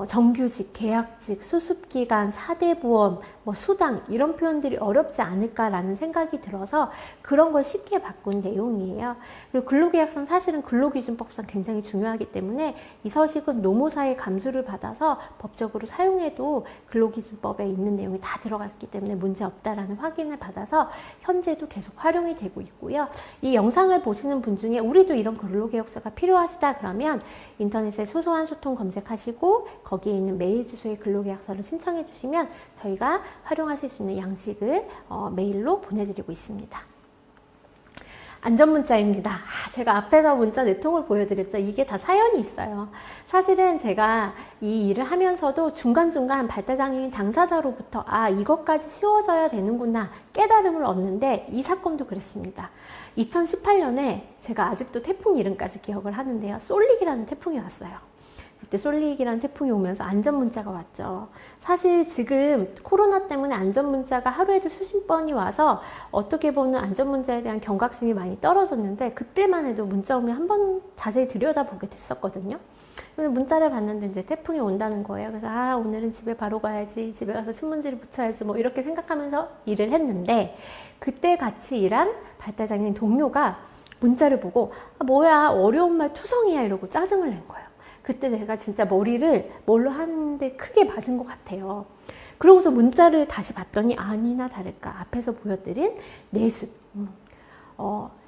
Speaker 1: 정규직, 계약직, 수습기간, 사대보험, 뭐 수당 이런 표현들이 어렵지 않을까라는 생각이 들어서 그런 걸 쉽게 바꾼 내용이에요. 그리고 근로계약서는 사실은 근로기준법상 굉장히 중요하기 때문에 이 서식은 노무사의 감수를 받아서 법적으로 사용해도 근로기준법에 있는 내용이 다 들어갔기 때문에 문제없다라는 확인을 받아서 현재도 계속 활용이 되고 있고요. 이 영상을 보시는 분 중에 우리도 이런 근로계약서가 필요하시다 그러면 인터넷에 소소한 소통 검색하시고 거기에 있는 메일 주소의 근로계약서를 신청해 주시면 저희가 활용하실 수 있는 양식을 메일로 보내드리고 있습니다. 안전문자입니다. 제가 앞에서 문자 4통을 보여드렸죠. 이게 다 사연이 있어요. 사실은 제가 이 일을 하면서도 중간중간 발달장애인 당사자로부터 이것까지 쉬워져야 되는구나 깨달음을 얻는데 이 사건도 그랬습니다. 2018년에 제가 아직도 태풍 이름까지 기억을 하는데요. 쏠릭이라는 태풍이 왔어요. 그때 솔릭이라는 태풍이 오면서 안전 문자가 왔죠. 사실 지금 코로나 때문에 안전 문자가 하루에도 수십 번이 와서 어떻게 보면 안전 문자에 대한 경각심이 많이 떨어졌는데, 그때만 해도 문자 오면 한번 자세히 들여다보게 됐었거든요. 문자를 봤는데 이제 태풍이 온다는 거예요. 그래서 오늘은 집에 바로 가야지, 집에 가서 신문지를 붙여야지, 뭐 이렇게 생각하면서 일을 했는데, 그때 같이 일한 발달장애인 동료가 문자를 보고 뭐야 어려운 말 투성이야 이러고 짜증을 낸 거예요. 그때 내가 진짜 머리를 뭘로 하는데 크게 맞은 것 같아요. 그러고서 문자를 다시 봤더니 아니나 다를까 앞에서 보여드린 내습,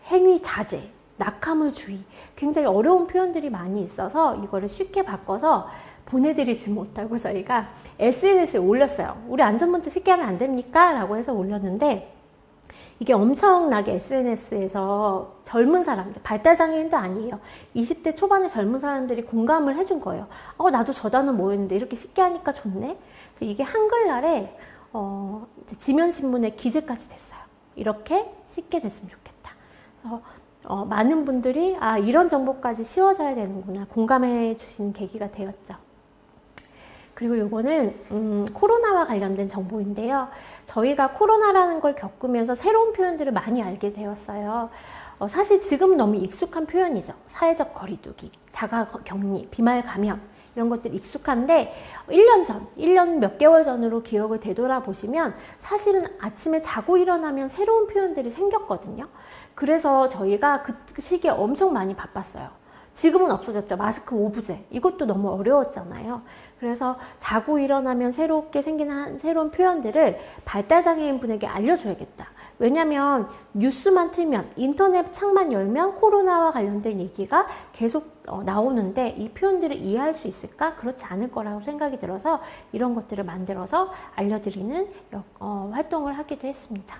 Speaker 1: 행위 자제, 낙하물 주의, 굉장히 어려운 표현들이 많이 있어서 이거를 쉽게 바꿔서 보내드리지 못하고 저희가 SNS에 올렸어요. 우리 안전문자 쉽게 하면 안 됩니까? 라고 해서 올렸는데, 이게 엄청나게 SNS에서 젊은 사람들, 발달장애인도 아니에요, 20대 초반의 젊은 사람들이 공감을 해준 거예요. 나도 저 단어 뭐였는데 이렇게 쉽게 하니까 좋네. 그래서 이게 한글날에 지면신문에 기재까지 됐어요. 이렇게 쉽게 됐으면 좋겠다. 그래서 많은 분들이 이런 정보까지 씌워져야 되는구나 공감해 주시는 계기가 되었죠. 그리고 요거는 코로나와 관련된 정보인데요. 저희가 코로나라는 걸 겪으면서 새로운 표현들을 많이 알게 되었어요. 사실 지금 너무 익숙한 표현이죠. 사회적 거리두기, 자가격리, 비말 감염, 이런 것들이 익숙한데 1년 몇 개월 전으로 기억을 되돌아보시면 사실은 아침에 자고 일어나면 새로운 표현들이 생겼거든요. 그래서 저희가 그 시기에 엄청 많이 바빴어요. 지금은 없어졌죠. 마스크 오브제, 이것도 너무 어려웠잖아요. 그래서 자고 일어나면 새롭게 생긴 새로운 표현들을 발달장애인 분에게 알려줘야겠다. 왜냐면 뉴스만 틀면, 인터넷 창만 열면 코로나와 관련된 얘기가 계속 나오는데 이 표현들을 이해할 수 있을까? 그렇지 않을 거라고 생각이 들어서 이런 것들을 만들어서 알려드리는 활동을 하기도 했습니다.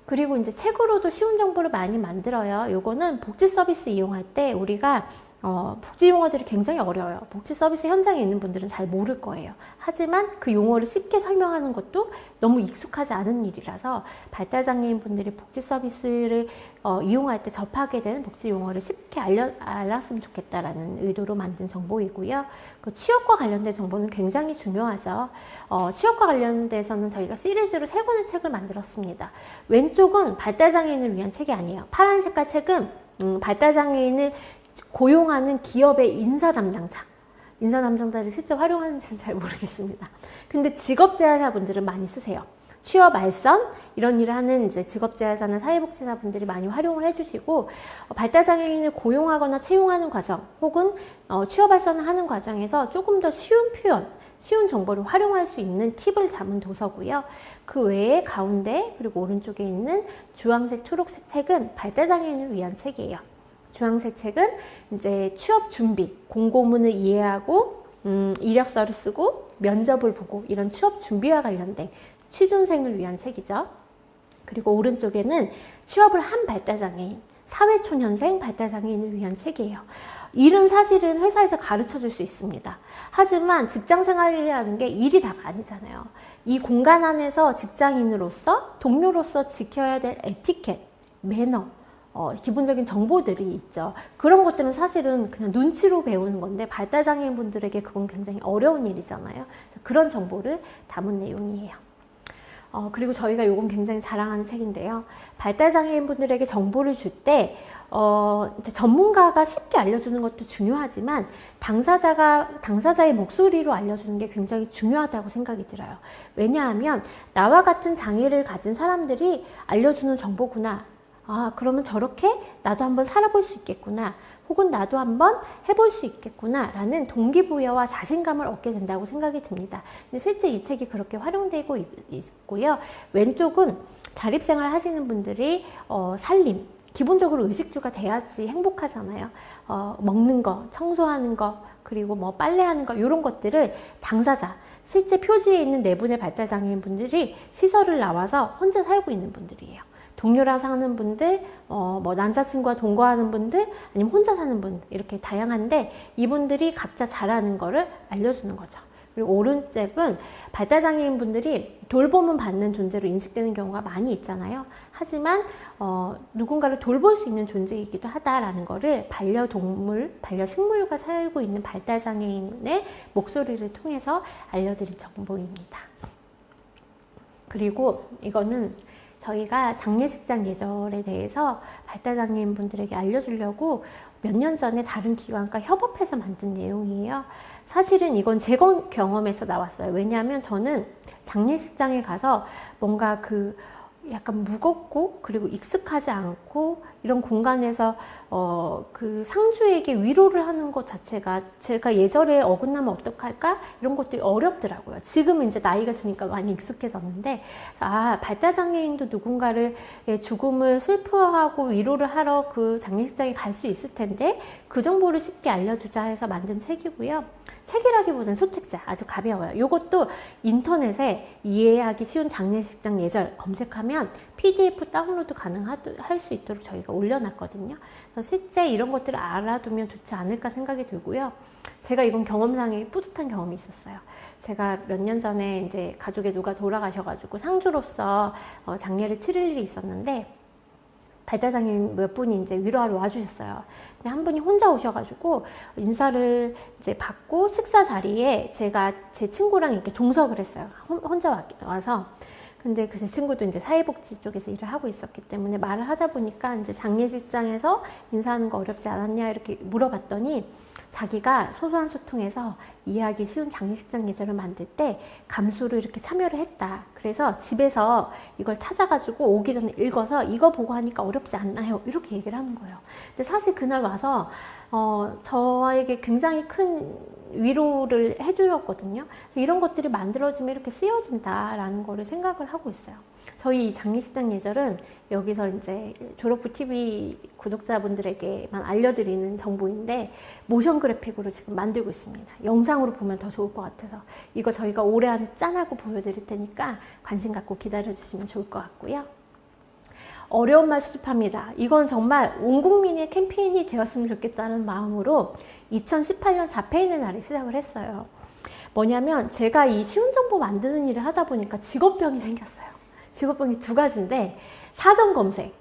Speaker 1: 그리고 이제 책으로도 쉬운 정보를 많이 만들어요. 요거는 복지 서비스 이용할 때 우리가 복지 용어들이 굉장히 어려워요. 복지 서비스 현장에 있는 분들은 잘 모를 거예요. 하지만 그 용어를 쉽게 설명하는 것도 너무 익숙하지 않은 일이라서 발달장애인 분들이 복지 서비스를 이용할 때 접하게 되는 복지 용어를 쉽게 알았으면 좋겠다라는 의도로 만든 정보이고요. 그 취업과 관련된 정보는 굉장히 중요하죠. 취업과 관련돼서는 저희가 시리즈로 3권의 책을 만들었습니다. 왼쪽은 발달장애인을 위한 책이 아니에요. 파란 색깔 책은 발달장애인을 고용하는 기업의 인사 담당자를 실제 활용하는지는 잘 모르겠습니다. 근데 직업재활사분들은 많이 쓰세요. 취업 알선 이런 일을 하는 이제 직업재활사나 사회복지사분들이 많이 활용을 해주시고, 발달장애인을 고용하거나 채용하는 과정 혹은 취업 알선을 하는 과정에서 조금 더 쉬운 표현, 쉬운 정보를 활용할 수 있는 팁을 담은 도서고요. 그 외에 가운데 그리고 오른쪽에 있는 주황색, 초록색 책은 발달장애인을 위한 책이에요. 주황색 책은 이제 취업 준비, 공고문을 이해하고 이력서를 쓰고 면접을 보고 이런 취업 준비와 관련된 취준생을 위한 책이죠. 그리고 오른쪽에는 취업을 한 발달장애인, 사회초년생 발달장애인을 위한 책이에요. 일은 사실은 회사에서 가르쳐 줄 수 있습니다. 하지만 직장생활이라는 게 일이 다가 아니잖아요. 이 공간 안에서 직장인으로서, 동료로서 지켜야 될 에티켓, 매너, 기본적인 정보들이 있죠. 그런 것들은 사실은 그냥 눈치로 배우는 건데 발달장애인 분들에게 그건 굉장히 어려운 일이잖아요. 그런 정보를 담은 내용이에요. 그리고 저희가 이건 굉장히 자랑하는 책인데요. 발달장애인 분들에게 정보를 줄 때 이제 전문가가 쉽게 알려주는 것도 중요하지만 당사자의 목소리로 알려주는 게 굉장히 중요하다고 생각이 들어요. 왜냐하면 나와 같은 장애를 가진 사람들이 알려주는 정보구나. 그러면 저렇게 나도 한번 살아볼 수 있겠구나. 혹은 나도 한번 해볼 수 있겠구나 라는 동기부여와 자신감을 얻게 된다고 생각이 듭니다. 근데 실제 이 책이 그렇게 활용되고 있고요. 왼쪽은 자립생활 하시는 분들이 살림, 기본적으로 의식주가 돼야지 행복하잖아요. 먹는 거, 청소하는 거, 그리고 뭐 빨래하는 거 이런 것들을 당사자, 실제 표지에 있는 4분의 발달장애인 분들이 시설을 나와서 혼자 살고 있는 분들이에요. 동료랑 사는 분들, 뭐 남자친구와 동거하는 분들, 아니면 혼자 사는 분, 이렇게 다양한데 이분들이 각자 잘하는 거를 알려주는 거죠. 그리고 오른쪽은 발달장애인 분들이 돌봄은 받는 존재로 인식되는 경우가 많이 있잖아요. 하지만 누군가를 돌볼 수 있는 존재이기도 하다라는 거를 반려동물, 반려식물과 살고 있는 발달장애인의 목소리를 통해서 알려드릴 정보입니다. 그리고 이거는 저희가 장례식장 예절에 대해서 발달장애인 분들에게 알려주려고 몇 년 전에 다른 기관과 협업해서 만든 내용이에요. 사실은 이건 제 경험에서 나왔어요. 왜냐하면 저는 장례식장에 가서 뭔가 약간 무겁고 그리고 익숙하지 않고 이런 공간에서 그 상주에게 위로를 하는 것 자체가 제가 예절에 어긋나면 어떡할까? 이런 것들이 어렵더라고요. 지금은 이제 나이가 드니까 많이 익숙해졌는데, 발달장애인도 누군가를 죽음을 슬퍼하고 위로를 하러 그 장례식장에 갈 수 있을 텐데 그 정보를 쉽게 알려주자 해서 만든 책이고요. 책이라기보다는 소책자, 아주 가벼워요. 이것도 인터넷에 이해하기 쉬운 장례식장 예절 검색하면 PDF 다운로드 가능할 수 있도록 저희가 올려놨거든요. 그래서 실제 이런 것들을 알아두면 좋지 않을까 생각이 들고요. 제가 이건 경험상에 뿌듯한 경험이 있었어요. 제가 몇 년 전에 이제 가족에 누가 돌아가셔가지고 상주로서 장례를 치를 일이 있었는데, 발달장애인 몇 분이 이제 위로하러 와주셨어요. 근데 한 분이 혼자 오셔가지고 인사를 이제 받고 식사 자리에 제가 제 친구랑 이렇게 동석을 했어요. 혼자 와서. 근데 그 제 친구도 이제 사회복지 쪽에서 일을 하고 있었기 때문에 말을 하다 보니까 이제 장례식장에서 인사하는 거 어렵지 않았냐 이렇게 물어봤더니 자기가 소소한 소통에서 이해하기 쉬운 장례식장 예절을 만들 때 감수로 이렇게 참여를 했다. 그래서 집에서 이걸 찾아가지고 오기 전에 읽어서 이거 보고 하니까 어렵지 않나요? 이렇게 얘기를 하는 거예요. 근데 사실 그날 와서 저에게 굉장히 큰 위로를 해주었거든요. 이런 것들이 만들어지면 이렇게 쓰여진다라는 거를 생각을 하고 있어요. 저희 장례식장 예절은 여기서 이제 졸업 후 TV 구독자분들에게만 알려드리는 정보인데 모션 그래픽으로 지금 만들고 있습니다. 영상으로 보면 더 좋을 것 같아서 이거 저희가 올해 안에 짠하고 보여드릴 테니까 관심 갖고 기다려주시면 좋을 것 같고요. 어려운 말 수집합니다. 이건 정말 온 국민의 캠페인이 되었으면 좋겠다는 마음으로 2018년 자폐인의 날에 시작을 했어요. 뭐냐면 제가 이 쉬운 정보 만드는 일을 하다 보니까 직업병이 생겼어요. 직업병이 두 가지인데 사전 검색,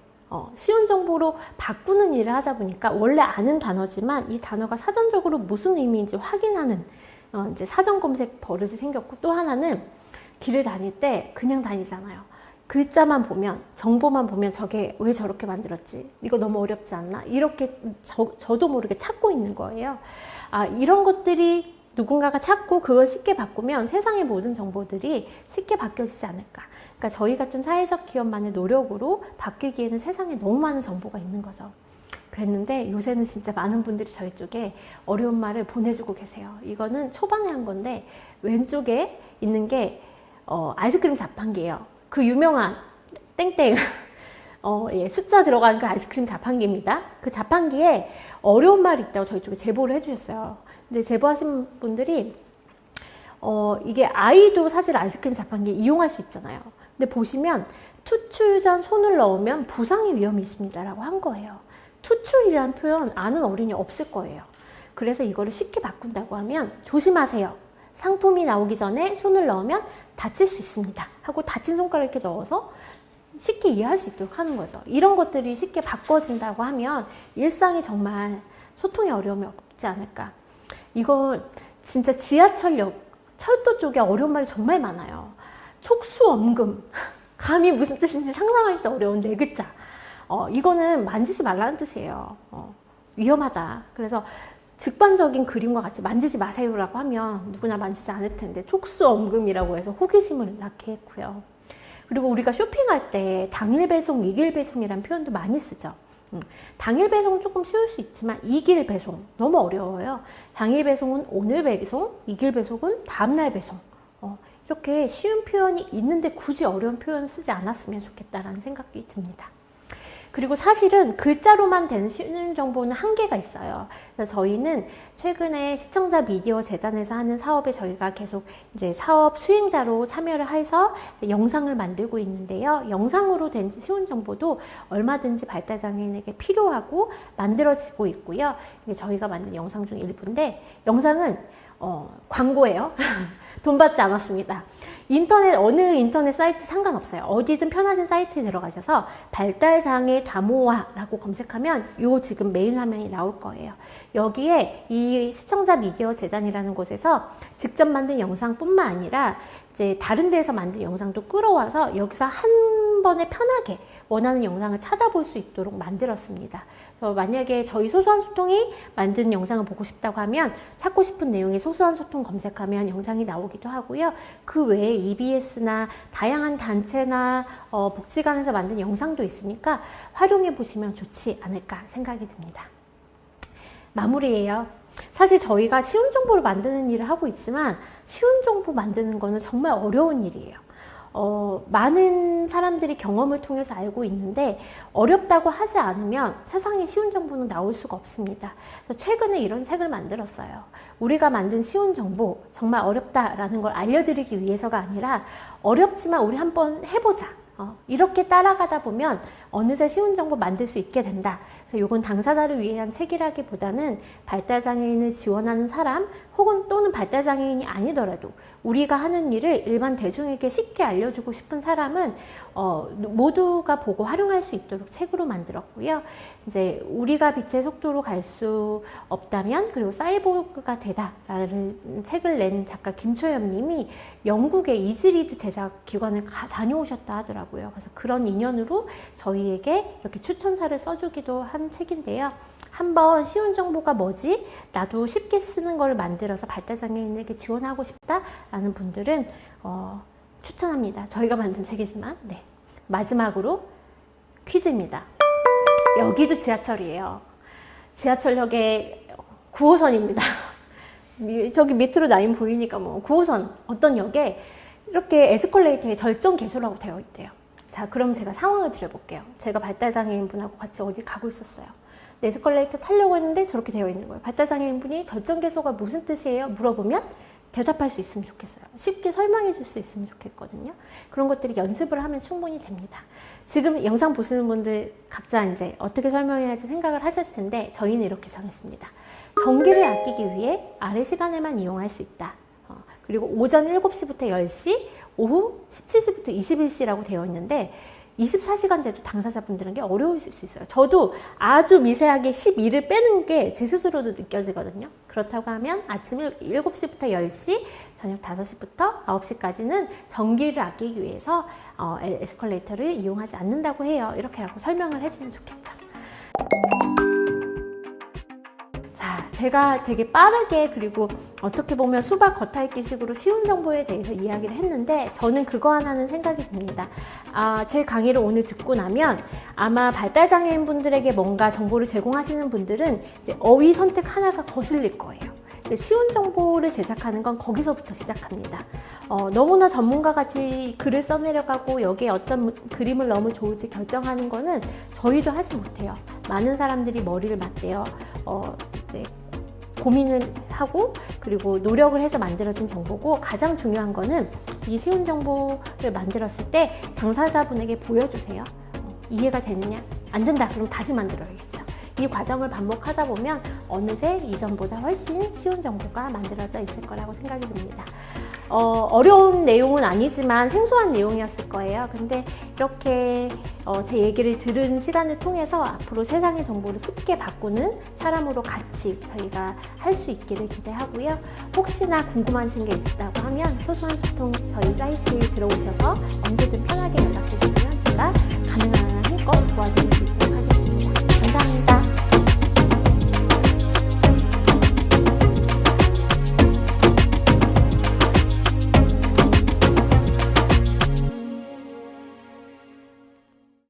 Speaker 1: 쉬운 정보로 바꾸는 일을 하다 보니까 원래 아는 단어지만 이 단어가 사전적으로 무슨 의미인지 확인하는 이제 사전 검색 버릇이 생겼고, 또 하나는 길을 다닐 때 그냥 다니잖아요. 글자만 보면, 정보만 보면 저게 왜 저렇게 만들었지? 이거 너무 어렵지 않나? 이렇게 저도 모르게 찾고 있는 거예요. 이런 것들이 누군가가 찾고 그걸 쉽게 바꾸면 세상의 모든 정보들이 쉽게 바뀌어지지 않을까. 그러니까 저희 같은 사회적 기업만의 노력으로 바뀌기에는 세상에 너무 많은 정보가 있는 거죠. 그랬는데 요새는 진짜 많은 분들이 저희 쪽에 어려운 말을 보내주고 계세요. 이거는 초반에 한 건데 왼쪽에 있는 게 아이스크림 자판기예요. 그 유명한 땡땡 숫자 들어간 그 아이스크림 자판기입니다. 그 자판기에 어려운 말이 있다고 저희 쪽에 제보를 해주셨어요. 근데 제보하신 분들이 이게 아이도 사실 아이스크림 자판기 이용할 수 있잖아요. 근데 보시면 투출 전 손을 넣으면 부상의 위험이 있습니다 라고 한 거예요. 투출이라는 표현 아는 어린이 없을 거예요. 그래서 이거를 쉽게 바꾼다고 하면 조심하세요. 상품이 나오기 전에 손을 넣으면 다칠 수 있습니다 하고 다친 손가락 이렇게 넣어서 쉽게 이해할 수 있도록 하는 거죠. 이런 것들이 쉽게 바꿔진다고 하면 일상이 정말 소통의 어려움이 없지 않을까. 이건 진짜 지하철역, 철도 쪽에 어려운 말이 정말 많아요. 촉수엄금, 감히 무슨 뜻인지 상상하기도 어려운 네 글자. 이거는 만지지 말라는 뜻이에요. 위험하다. 그래서 직관적인 그림과 같이 만지지 마세요라고 하면 누구나 만지지 않을 텐데 촉수엄금이라고 해서 호기심을 낳게 했고요. 그리고 우리가 쇼핑할 때 당일 배송, 이길 배송이라는 표현도 많이 쓰죠. 당일 배송은 조금 쉬울 수 있지만 이길 배송 너무 어려워요. 당일 배송은 오늘 배송, 이길 배송은 다음날 배송. 이렇게 쉬운 표현이 있는데 굳이 어려운 표현을 쓰지 않았으면 좋겠다라는 생각이 듭니다. 그리고 사실은 글자로만 된 쉬운 정보는 한계가 있어요. 그래서 저희는 최근에 시청자 미디어 재단에서 하는 사업에 저희가 계속 이제 사업 수행자로 참여를 해서 영상을 만들고 있는데요. 영상으로 된 쉬운 정보도 얼마든지 발달장애인에게 필요하고 만들어지고 있고요. 이게 저희가 만든 영상 중 일부인데, 영상은 광고예요. 돈 받지 않았습니다. 어느 인터넷 사이트 상관없어요. 어디든 편하신 사이트에 들어가셔서 발달장애 다모아라고 검색하면 요 지금 메인 화면이 나올 거예요. 여기에 이 시청자 미디어 재단이라는 곳에서 직접 만든 영상뿐만 아니라 이제 다른 데서 만든 영상도 끌어와서 여기서 한 번에 편하게 원하는 영상을 찾아볼 수 있도록 만들었습니다. 그래서 만약에 저희 소소한 소통이 만든 영상을 보고 싶다고 하면 찾고 싶은 내용의 소소한 소통 검색하면 영상이 나오기도 하고요. 그 외에 EBS나 다양한 단체나 복지관에서 만든 영상도 있으니까 활용해 보시면 좋지 않을까 생각이 듭니다. 마무리예요. 사실 저희가 쉬운 정보를 만드는 일을 하고 있지만 쉬운 정보 만드는 거는 정말 어려운 일이에요. 많은 사람들이 경험을 통해서 알고 있는데 어렵다고 하지 않으면 세상에 쉬운 정보는 나올 수가 없습니다. 그래서 최근에 이런 책을 만들었어요. 우리가 만든 쉬운 정보, 정말 어렵다라는 걸 알려드리기 위해서가 아니라 어렵지만 우리 한번 해보자. 이렇게 따라가다 보면 어느새 쉬운 정보 만들 수 있게 된다. 그래서 이건 당사자를 위한 책이라기보다는 발달장애인을 지원하는 사람 혹은 또는 발달장애인이 아니더라도 우리가 하는 일을 일반 대중에게 쉽게 알려주고 싶은 사람은 모두가 보고 활용할 수 있도록 책으로 만들었고요. 이제 우리가 빛의 속도로 갈 수 없다면 그리고 사이보그가 되다라는 책을 낸 작가 김초엽 님이 영국의 이즈리드 제작 기관을 다녀오셨다 하더라고요. 그래서 그런 인연으로 저희에게 이렇게 추천사를 써주기도 한 책인데요. 한번 쉬운 정보가 뭐지? 나도 쉽게 쓰는 걸 만들어서 발달장애인에게 지원하고 싶다라는 분들은 추천합니다. 저희가 만든 책이지만. 네. 마지막으로 퀴즈입니다. 여기도 지하철이에요. 지하철역의 9호선입니다. 저기 밑으로 라인 보이니까 9호선 어떤 역에 이렇게 에스컬레이터에 절정 개소라고 되어 있대요. 자, 그럼 제가 상황을 드려볼게요. 제가 발달장애인 분하고 같이 어디 가고 있었어요. 에스컬레이터 타려고 했는데 저렇게 되어 있는 거예요. 발달장애인 분이 절정 개소가 무슨 뜻이에요? 물어보면 대답할 수 있으면 좋겠어요. 쉽게 설명해 줄 수 있으면 좋겠거든요. 그런 것들이 연습을 하면 충분히 됩니다. 지금 영상 보시는 분들 각자 이제 어떻게 설명해야지 생각을 하셨을 텐데 저희는 이렇게 정했습니다. 전기를 아끼기 위해 아래 시간에만 이용할 수 있다. 그리고 오전 7시부터 10시, 오후 17시부터 21시라고 되어 있는데 24시간제도 당사자분들에게 어려우실 수 있어요. 저도 아주 미세하게 12를 빼는 게 제 스스로도 느껴지거든요. 그렇다고 하면 아침 7시부터 10시, 저녁 5시부터 9시까지는 전기를 아끼기 위해서 에스컬레이터를 이용하지 않는다고 해요. 이렇게라고 설명을 해주면 좋겠죠. 자, 제가 되게 빠르게 그리고 어떻게 보면 수박 겉핥기식으로 쉬운 정보에 대해서 이야기를 했는데 저는 그거 하나는 생각이 듭니다. 제 강의를 오늘 듣고 나면 아마 발달장애인 분들에게 뭔가 정보를 제공하시는 분들은 이제 어휘 선택 하나가 거슬릴 거예요. 쉬운 정보를 제작하는 건 거기서부터 시작합니다. 너무나 전문가같이 글을 써내려가고 여기에 어떤 그림을 넣으면 좋을지 결정하는 거는 저희도 하지 못해요. 많은 사람들이 머리를 맞대요. 이제 고민을 하고 그리고 노력을 해서 만들어진 정보고 가장 중요한 거는 이 쉬운 정보를 만들었을 때 당사자분에게 보여주세요. 이해가 되느냐? 안 된다. 그럼 다시 만들어야겠죠. 이 과정을 반복하다 보면 어느새 이전보다 훨씬 쉬운 정보가 만들어져 있을 거라고 생각이 듭니다. 어려운 내용은 아니지만 생소한 내용이었을 거예요. 근데 이렇게 제 얘기를 들은 시간을 통해서 앞으로 세상의 정보를 쉽게 바꾸는 사람으로 같이 저희가 할 수 있기를 기대하고요. 혹시나 궁금하신 게 있다고 하면 소소한 소통 저희 사이트에 들어오셔서 언제든 편하게 연락해 주시면 제가 가능한